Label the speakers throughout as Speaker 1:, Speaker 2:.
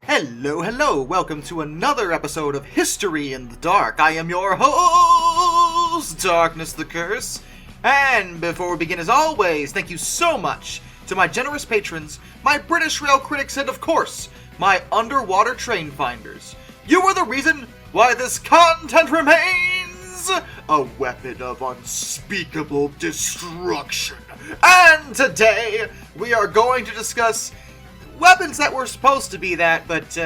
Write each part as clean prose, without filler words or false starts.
Speaker 1: Hello, welcome to another episode of History in the Dark. I am your host, Darkness the Curse. And before we begin, as always, thank you so much to my generous patrons, my British rail critics, and of course, my underwater train finders. You are the reason why this content remains a weapon of unspeakable destruction. And today, we are going to discuss weapons that were supposed to be that, but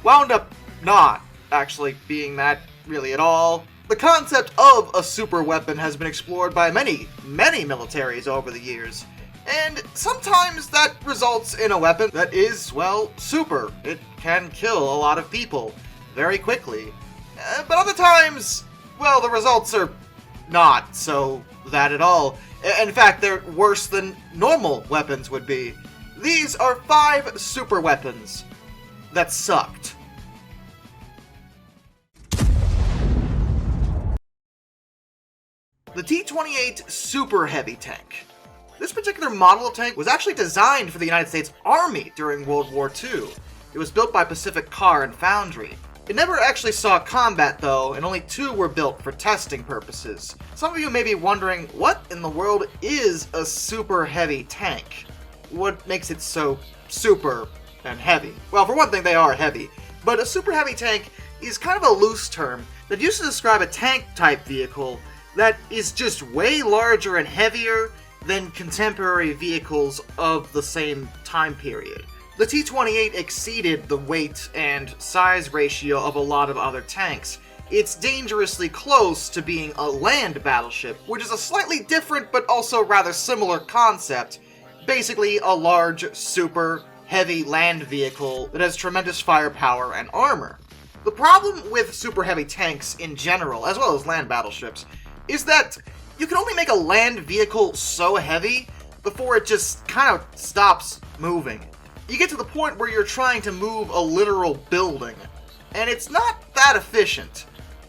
Speaker 1: wound up not actually being that really at all. The concept of a super weapon has been explored by many militaries over the years, and sometimes that results in a weapon that is, well, super. It can kill a lot of people very quickly. But other times, well, the results are not so that at all. In fact, they're worse than normal weapons would be. These are 5 super weapons that sucked. The T28 Super Heavy Tank. This particular model of tank was actually designed for the United States Army during World War II. It was built by Pacific Car and Foundry. It never actually saw combat though, and only 2 were built for testing purposes. Some of you may be wondering, what in the world is a super heavy tank? What makes it so super and heavy? Well, for one thing, they are heavy, but a super heavy tank is kind of a loose term that used to describe a tank-type vehicle that is just way larger and heavier than contemporary vehicles of the same time period. The T-28 exceeded the weight and size ratio of a lot of other tanks. It's dangerously close to being a land battleship, which is a slightly different but also rather similar concept. Basically a large, super heavy land vehicle that has tremendous firepower and armor. The problem with super heavy tanks in general, as well as land battleships, is that you can only make a land vehicle so heavy before it just kind of stops moving. You get to the point where you're trying to move a literal building, and it's not that efficient.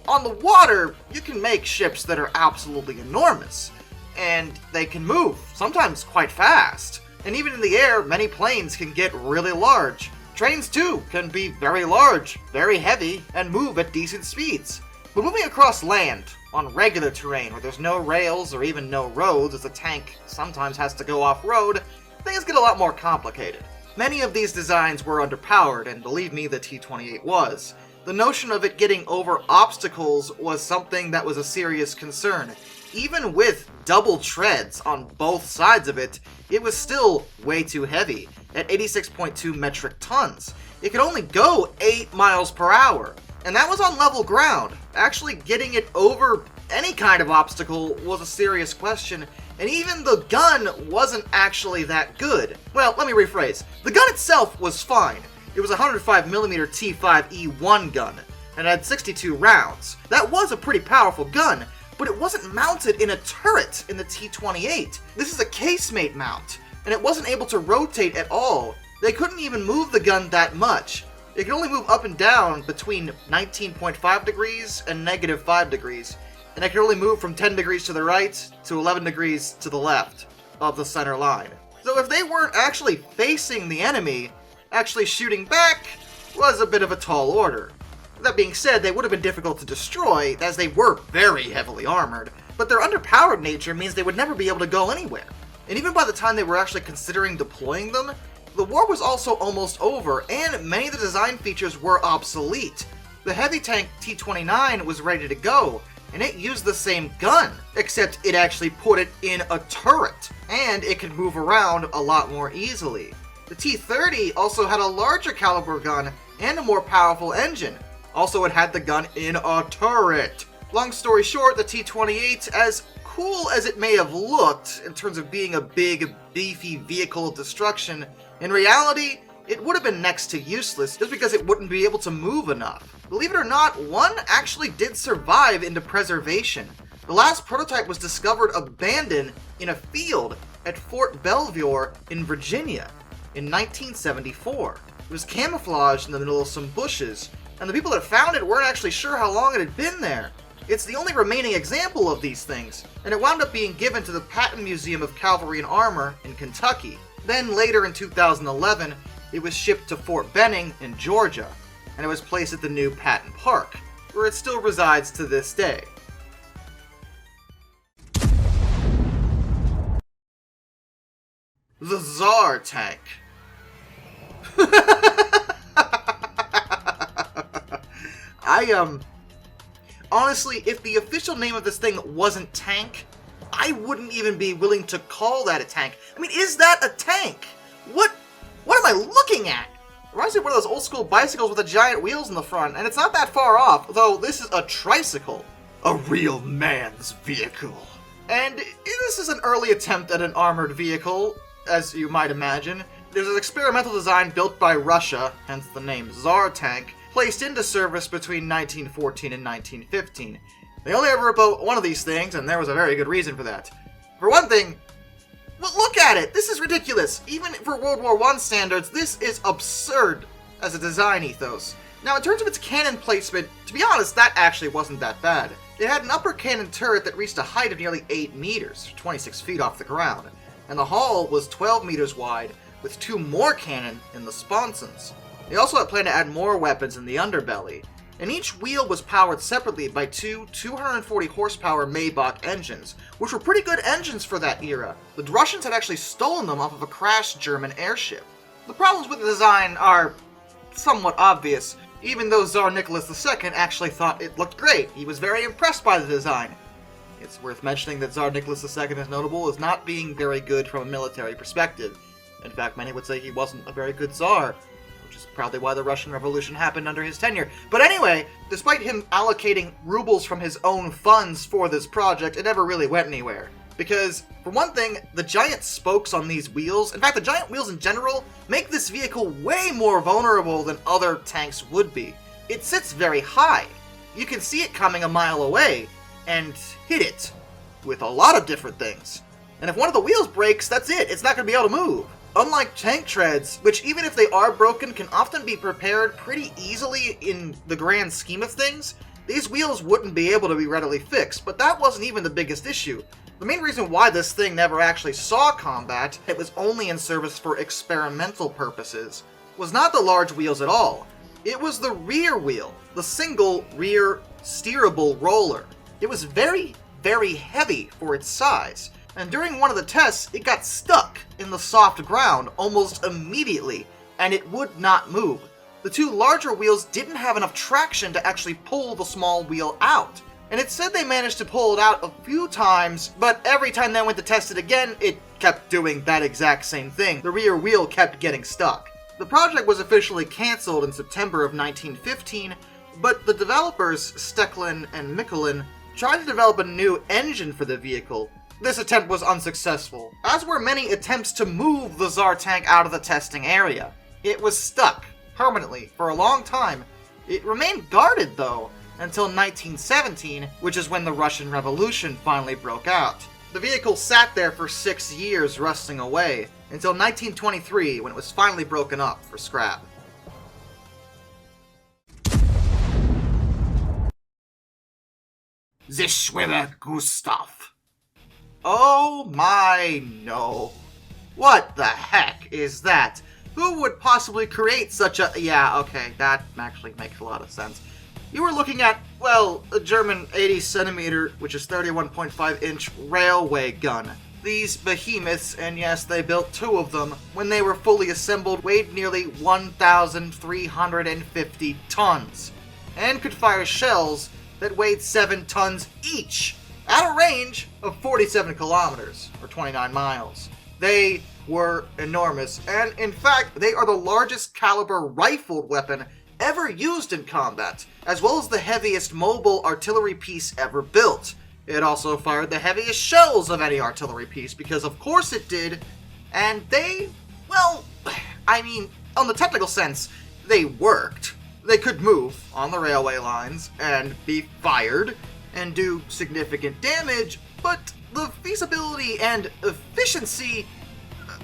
Speaker 1: On the water, you can make ships that are absolutely enormous, and they can move, sometimes quite fast. And even in the air, many planes can get really large. Trains too can be very large, very heavy, and move at decent speeds. But moving across land, on regular terrain where there's no rails or even no roads, as the tank sometimes has to go off-road, things get a lot more complicated. Many of these designs were underpowered, and believe me, the T-28 was. The notion of it getting over obstacles was something that was a serious concern. Even with double treads on both sides of it, it was still way too heavy, at 86.2 metric tons. It could only go 8 miles per hour, and that was on level ground. Actually getting it over any kind of obstacle was a serious question, and even the gun wasn't actually that good. Well, let me rephrase. The gun itself was fine. It was a 105mm T5E1 gun, and had 62 rounds. That was a pretty powerful gun, but it wasn't mounted in a turret in the T-28. This is a casemate mount, and it wasn't able to rotate at all. They couldn't even move the gun that much. It could only move up and down between 19.5 degrees and -5 degrees, and it could only move from 10 degrees to the right to 11 degrees to the left of the center line. So if they weren't actually facing the enemy, actually shooting back was a bit of a tall order. That being said, they would have been difficult to destroy, as they were very heavily armored, but their underpowered nature means they would never be able to go anywhere. And even by the time they were actually considering deploying them, the war was also almost over, and many of the design features were obsolete. The heavy tank T-29 was ready to go, and it used the same gun, except it actually put it in a turret, and it could move around a lot more easily. The T-30 also had a larger caliber gun and a more powerful engine. Also, it had the gun in a turret. Long story short, the T-28, as cool as it may have looked in terms of being a big, beefy vehicle of destruction, in reality, it would have been next to useless just because it wouldn't be able to move enough. Believe it or not, one actually did survive into preservation. The last prototype was discovered abandoned in a field at Fort Belvoir in Virginia in 1974. It was camouflaged in the middle of some bushes, and the people that found it weren't actually sure how long it had been there. It's the only remaining example of these things, and it wound up being given to the Patton Museum of Cavalry and Armor in Kentucky. Then later in 2011, It was shipped to Fort Benning in Georgia, and it was placed at the new Patton Park, where it still resides to this day. The Tsar Tank. Honestly, if the official name of this thing wasn't Tank, I wouldn't even be willing to call that a tank. I mean, is that a tank? What am I looking at? It reminds me of one of those old school bicycles with the giant wheels in the front, and it's not that far off, though this is a tricycle. A real man's vehicle. And this is an early attempt at an armored vehicle, as you might imagine. There's an experimental design built by Russia, hence the name Tsar Tank, placed into service between 1914 and 1915. They only ever built one of these things, and there was a very good reason for that. For one thing, well, look at it! This is ridiculous! Even for World War I standards, this is absurd as a design ethos. Now, in terms of its cannon placement, to be honest, that actually wasn't that bad. It had an upper cannon turret that reached a height of nearly 8 meters, 26 feet off the ground, and the hull was 12 meters wide, with 2 more cannon in the sponsons. They also had planned to add more weapons in the underbelly, and each wheel was powered separately by 2 240 horsepower Maybach engines, which were pretty good engines for that era. The Russians had actually stolen them off of a crashed German airship. The problems with the design are somewhat obvious. Even though Tsar Nicholas II actually thought it looked great, he was very impressed by the design. It's worth mentioning that Tsar Nicholas II is notable as not being very good from a military perspective. In fact, many would say he wasn't a very good Tsar, which is probably why the Russian Revolution happened under his tenure. But anyway, despite him allocating rubles from his own funds for this project, it never really went anywhere. Because, for one thing, the giant spokes on these wheels, in fact the giant wheels in general, make this vehicle way more vulnerable than other tanks would be. It sits very high. You can see it coming a mile away, and hit it with a lot of different things. And if one of the wheels breaks, that's it, it's not going to be able to move. Unlike tank treads, which even if they are broken can often be repaired pretty easily in the grand scheme of things, these wheels wouldn't be able to be readily fixed, but that wasn't even the biggest issue. The main reason why this thing never actually saw combat, it was only in service for experimental purposes, was not the large wheels at all. It was the rear wheel, the single rear steerable roller. It was very, very heavy for its size, and during one of the tests, it got stuck in the soft ground almost immediately, and it would not move. The 2 larger wheels didn't have enough traction to actually pull the small wheel out. And it said they managed to pull it out a few times, but every time they went to test it again, it kept doing that exact same thing. The rear wheel kept getting stuck. The project was officially cancelled in September of 1915, but the developers, Stechkin and Mikulin, tried to develop a new engine for the vehicle. This attempt was unsuccessful, as were many attempts to move the Tsar Tank out of the testing area. It was stuck, permanently, for a long time. It remained guarded, though, until 1917, which is when the Russian Revolution finally broke out. The vehicle sat there for 6 years rusting away, until 1923, when it was finally broken up for scrap. The Schwerer Gustav. Oh my no. What the heck is that? Who would possibly create such a... Yeah, okay, that actually makes a lot of sense. You were looking at, well, a German 80cm, which is 31.5-inch railway gun. These behemoths, and yes, they built 2 of them, when they were fully assembled, weighed nearly 1,350 tons, and could fire shells that weighed 7 tons each, at a range of 47 kilometers, or 29 miles. They were enormous, and in fact, they are the largest caliber rifled weapon ever used in combat, as well as the heaviest mobile artillery piece ever built. It also fired the heaviest shells of any artillery piece, because of course it did, and they, well, I mean, on the technical sense, they worked. They could move on the railway lines, and be fired, and do significant damage, but the feasibility and efficiency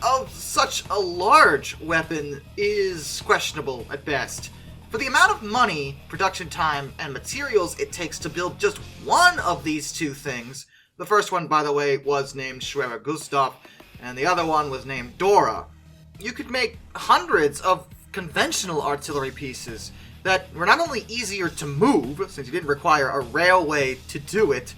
Speaker 1: of such a large weapon is questionable at best. For the amount of money, production time, and materials it takes to build just one of these 2 things, the first one, by the way, was named Schwerer Gustav, and the other one was named Dora. you could make hundreds of conventional artillery pieces that were not only easier to move, since you didn't require a railway to do it,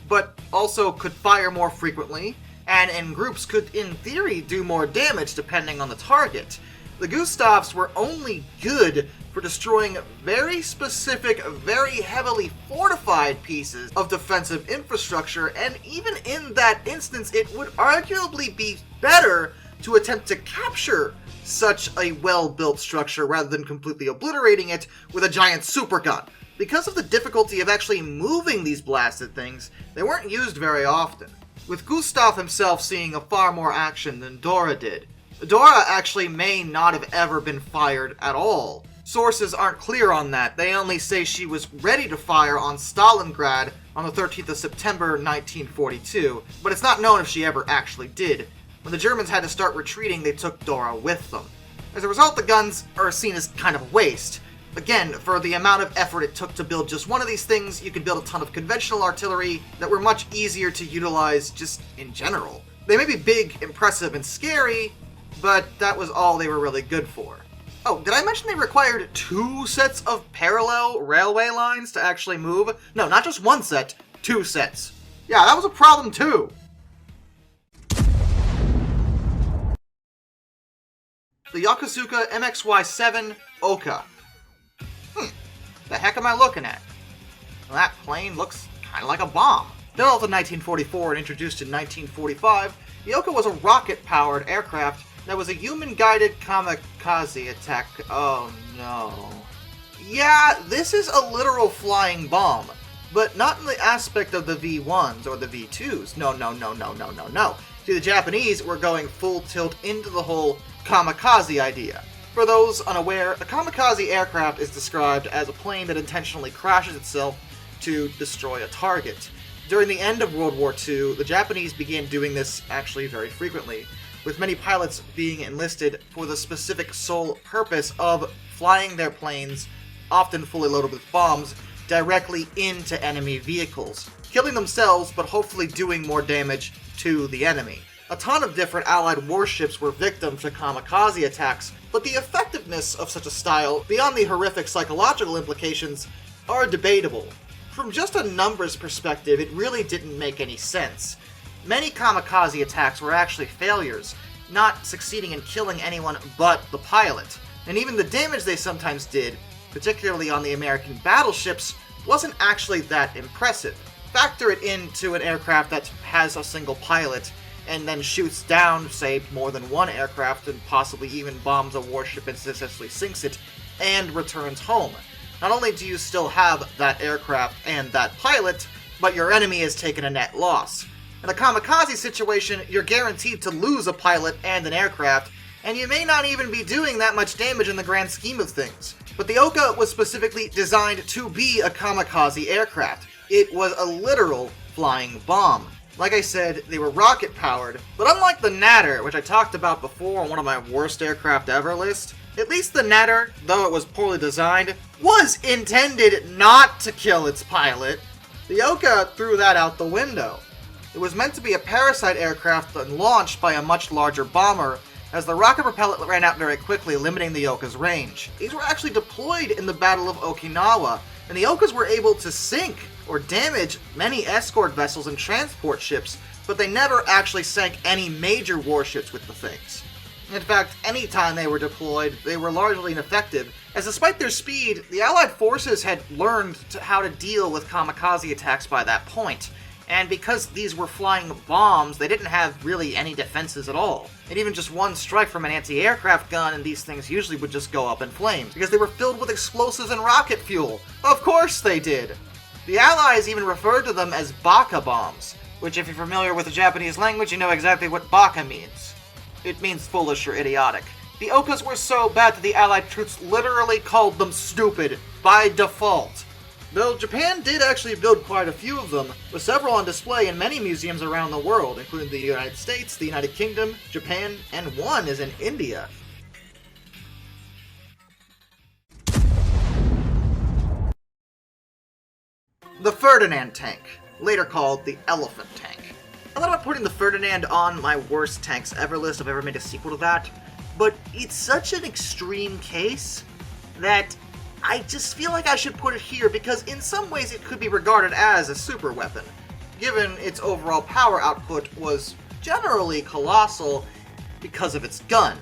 Speaker 1: but also could fire more frequently, and in groups could, in theory, do more damage depending on the target. The Gustavs were only good for destroying very specific, very heavily fortified pieces of defensive infrastructure, and even in that instance, it would arguably be better to attempt to capture such a well-built structure rather than completely obliterating it with a giant supergun. Because of the difficulty of actually moving these blasted things, they weren't used very often, with Gustav himself seeing a far more action than Dora did. Dora actually may not have ever been fired at all. Sources aren't clear on that. They only say she was ready to fire on Stalingrad on the 13th of September 1942, but it's not known if she ever actually did. When the Germans had to start retreating, they took Dora with them. As a result, the guns are seen as kind of a waste. Again, for the amount of effort it took to build just one of these things, you could build a ton of conventional artillery that were much easier to utilize just in general. They may be big, impressive, and scary, but that was all they were really good for. Oh, did I mention they required 2 sets of parallel railway lines to actually move? No, not just 1 set, 2 sets. Yeah, that was a problem too. The Yokosuka MXY-7 Ohka. The heck am I looking at? Well, that plane looks kind of like a bomb. Built in 1944 and introduced in 1945, the Ohka was a rocket-powered aircraft that was a human-guided kamikaze attack. Oh no. Yeah, this is a literal flying bomb, but not in the aspect of the V1s or the V2s. No. See, the Japanese were going full tilt into the whole kamikaze idea. For those unaware, a kamikaze aircraft is described as a plane that intentionally crashes itself to destroy a target. During the end of World War II, the Japanese began doing this actually very frequently, with many pilots being enlisted for the specific sole purpose of flying their planes, often fully loaded with bombs, directly into enemy vehicles, killing themselves but hopefully doing more damage to the enemy. A ton of different Allied warships were victims to kamikaze attacks, but the effectiveness of such a style, beyond the horrific psychological implications, are debatable. From just a numbers perspective, it really didn't make any sense. Many kamikaze attacks were actually failures, not succeeding in killing anyone but the pilot, and even the damage they sometimes did, particularly on the American battleships, wasn't actually that impressive. Factor it into an aircraft that has a single pilot, and then shoots down, say, more than one aircraft and possibly even bombs a warship and successfully sinks it, and returns home. Not only do you still have that aircraft and that pilot, but your enemy has taken a net loss. In a kamikaze situation, you're guaranteed to lose a pilot and an aircraft, and you may not even be doing that much damage in the grand scheme of things. But the Ohka was specifically designed to be a kamikaze aircraft. It was a literal flying bomb. Like I said, they were rocket-powered, but unlike the Natter, which I talked about before on one of my worst aircraft ever list, at least the Natter, though it was poorly designed, was intended not to kill its pilot. The Ohka threw that out the window. It was meant to be a parasite aircraft and launched by a much larger bomber, as the rocket propellant ran out very quickly, limiting the Ohka's range. These were actually deployed in the Battle of Okinawa, and the Ohkas were able to sink or damage many escort vessels and transport ships, but they never actually sank any major warships with the things. In fact, any time they were deployed, they were largely ineffective, as despite their speed, the Allied forces had learned how to deal with kamikaze attacks by that point. And because these were flying bombs, they didn't have really any defenses at all. And even just one strike from an anti-aircraft gun and these things usually would just go up in flames, because they were filled with explosives and rocket fuel. Of course they did! The Allies even referred to them as Baka bombs, which if you're familiar with the Japanese language, you know exactly what Baka means. It means foolish or idiotic. The Ohkas were so bad that the Allied troops literally called them stupid, by default. Though Japan did actually build quite a few of them, with several on display in many museums around the world, including the United States, the United Kingdom, Japan, and one is in India. The Ferdinand tank, later called the Elefant tank. I thought about putting the Ferdinand on my worst tanks ever list if I ever made a sequel to that, but it's such an extreme case that I just feel like I should put it here because in some ways it could be regarded as a super weapon, given its overall power output was generally colossal because of its gun.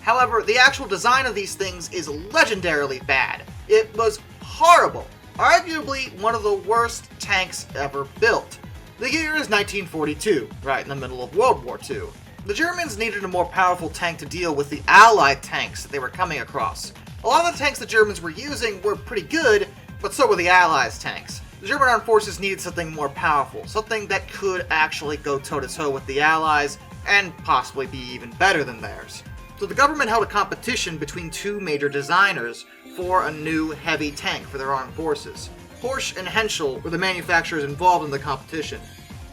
Speaker 1: However, the actual design of these things is legendarily bad. It was horrible, arguably one of the worst tanks ever built. The year is 1942, right in the middle of World War II. The Germans needed a more powerful tank to deal with the Allied tanks that they were coming across. A lot of the tanks the Germans were using were pretty good, but so were the Allies' tanks. The German armed forces needed something more powerful, something that could actually go toe-to-toe with the Allies, and possibly be even better than theirs. So the government held a competition between two major designers for a new heavy tank for their armed forces. Porsche and Henschel were the manufacturers involved in the competition.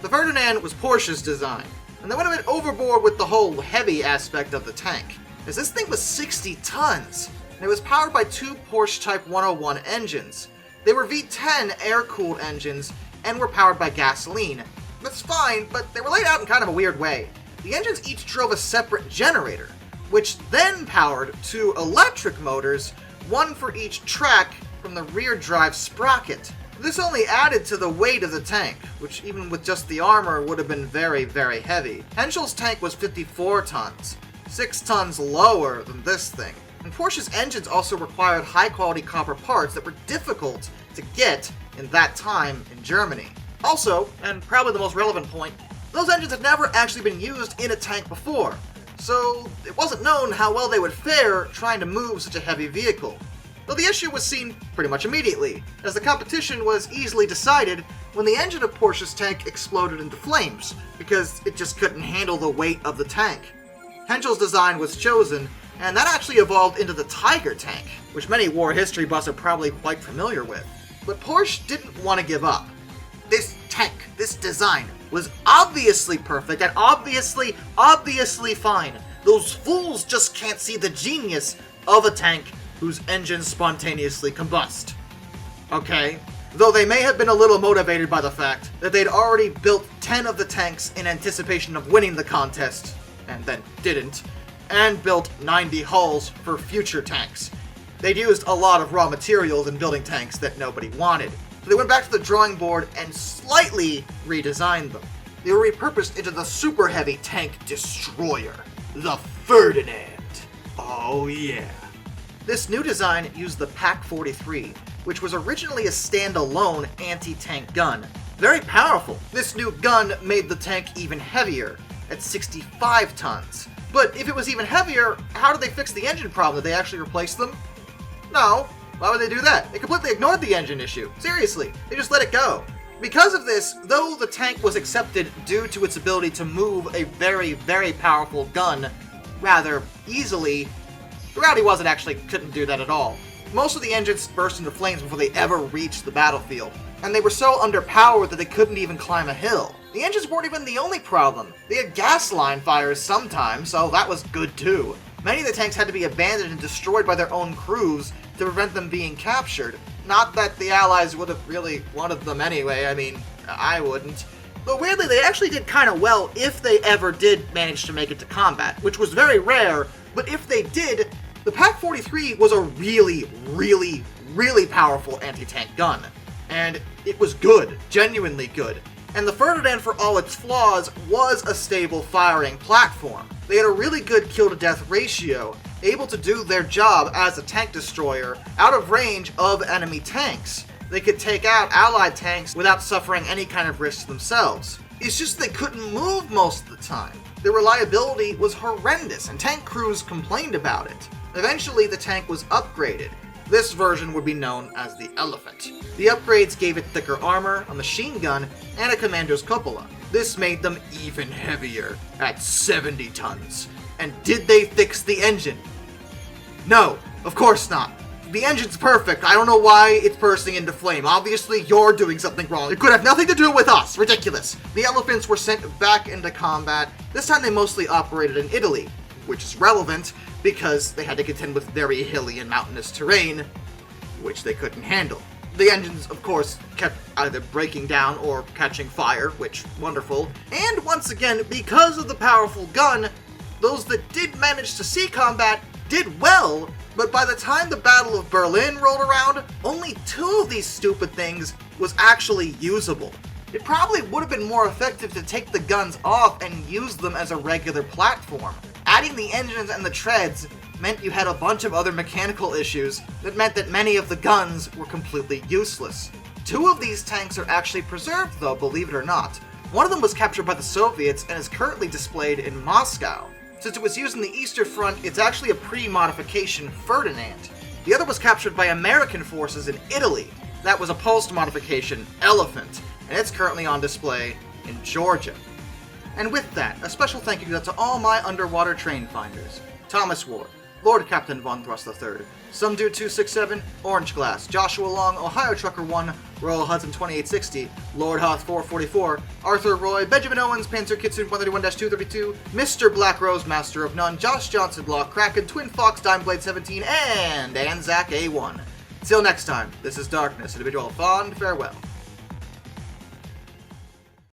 Speaker 1: The Ferdinand was Porsche's design, and they went a bit overboard with the whole heavy aspect of the tank, as this thing was 60 tons, and it was powered by two Porsche Type 101 engines. They were V10 air-cooled engines, and were powered by gasoline. That's fine, but they were laid out in kind of a weird way. The engines each drove a separate generator, which then powered two electric motors, one for each track from the rear drive sprocket. This only added to the weight of the tank, which even with just the armor would have been very, very heavy. Henschel's tank was 54 tons, 6 tons lower than this thing. And Porsche's engines also required high-quality copper parts that were difficult to get in that time in Germany. Also, and probably the most relevant point, those engines had never actually been used in a tank before, so it wasn't known how well they would fare trying to move such a heavy vehicle. Though the issue was seen pretty much immediately, as the competition was easily decided when the engine of Porsche's tank exploded into flames, because it just couldn't handle the weight of the tank. Henschel's design was chosen, and that actually evolved into the Tiger tank, which many war history buffs are probably quite familiar with. But Porsche didn't want to give up. This tank, this design, was obviously perfect and obviously fine. Those fools just can't see the genius of a tank whose engines spontaneously combust. Okay? Though they may have been a little motivated by the fact that they'd already built 10 of the tanks in anticipation of winning the contest, and then didn't, and built 90 hulls for future tanks. They'd used a lot of raw materials in building tanks that nobody wanted, so they went back to the drawing board and slightly redesigned them. They were repurposed into the Super Heavy Tank Destroyer, the Ferdinand. Oh yeah. This new design used the Pak-43, which was originally a standalone anti-tank gun. Very powerful. This new gun made the tank even heavier, at 65 tons. But if it was even heavier, how did they fix the engine problem? Did they actually replace them? No. Why would they do that? They completely ignored the engine issue. Seriously, they just let it go. Because of this, though the tank was accepted due to its ability to move a very, very powerful gun rather easily, the reality was it actually couldn't do that at all. Most of the engines burst into flames before they ever reached the battlefield, and they were so underpowered that they couldn't even climb a hill. The engines weren't even the only problem. They had gas line fires sometimes, so that was good too. Many of the tanks had to be abandoned and destroyed by their own crews to prevent them being captured. Not that the Allies would have really wanted them anyway, I mean, I wouldn't. But weirdly, they actually did kind of well if they ever did manage to make it to combat, which was very rare, but if they did, the Pak-43 was a really, really, really powerful anti-tank gun. And it was good, genuinely good. And the Ferdinand, for all its flaws, was a stable firing platform. They had a really good kill-to-death ratio, able to do their job as a tank destroyer out of range of enemy tanks. They could take out Allied tanks without suffering any kind of risk themselves. It's just they couldn't move most of the time. Their reliability was horrendous, and tank crews complained about it. Eventually, the tank was upgraded. This version would be known as the Elefant. The upgrades gave it thicker armor, a machine gun, and a commander's cupola. This made them even heavier, at 70 tons. And did they fix the engine? No, of course not. The engine's perfect. I don't know why it's bursting into flame. Obviously, you're doing something wrong. It could have nothing to do with us. Ridiculous. The Elephants were sent back into combat. This time they mostly operated in Italy, which is relevant because they had to contend with very hilly and mountainous terrain, which they couldn't handle. The engines, of course, kept either breaking down or catching fire, which, wonderful. And once again, because of the powerful gun, Those that did manage to see combat did well, but by the time the Battle of Berlin rolled around, only 2 of these stupid things was actually usable. It probably would have been more effective to take the guns off and use them as a regular platform. Adding the engines and the treads meant you had a bunch of other mechanical issues that meant that many of the guns were completely useless. 2 of these tanks are actually preserved though, believe it or not. One of them was captured by the Soviets and is currently displayed in Moscow. Since it was used in the Eastern Front, it's actually a pre-modification Ferdinand. The other was captured by American forces in Italy. That was a post-modification Elefant, and it's currently on display in Georgia. And with that, a special thank you goes out to all my underwater train finders. Thomas Ward, Lord Captain Von Thrust III, Sumdude 267, Orange Glass, Joshua Long, Ohio Trucker 1, Royal Hudson 2860, Lord Hoth 444, Arthur Roy, Benjamin Owens, Panzer Kitsune 131-232, Mr. Black Rose, Master of None, Josh Johnson, Lock Kraken, Twin Fox, Dimeblade 17, and Anzac A1. Till next time, this is Darkness, and a bid you all fond farewell.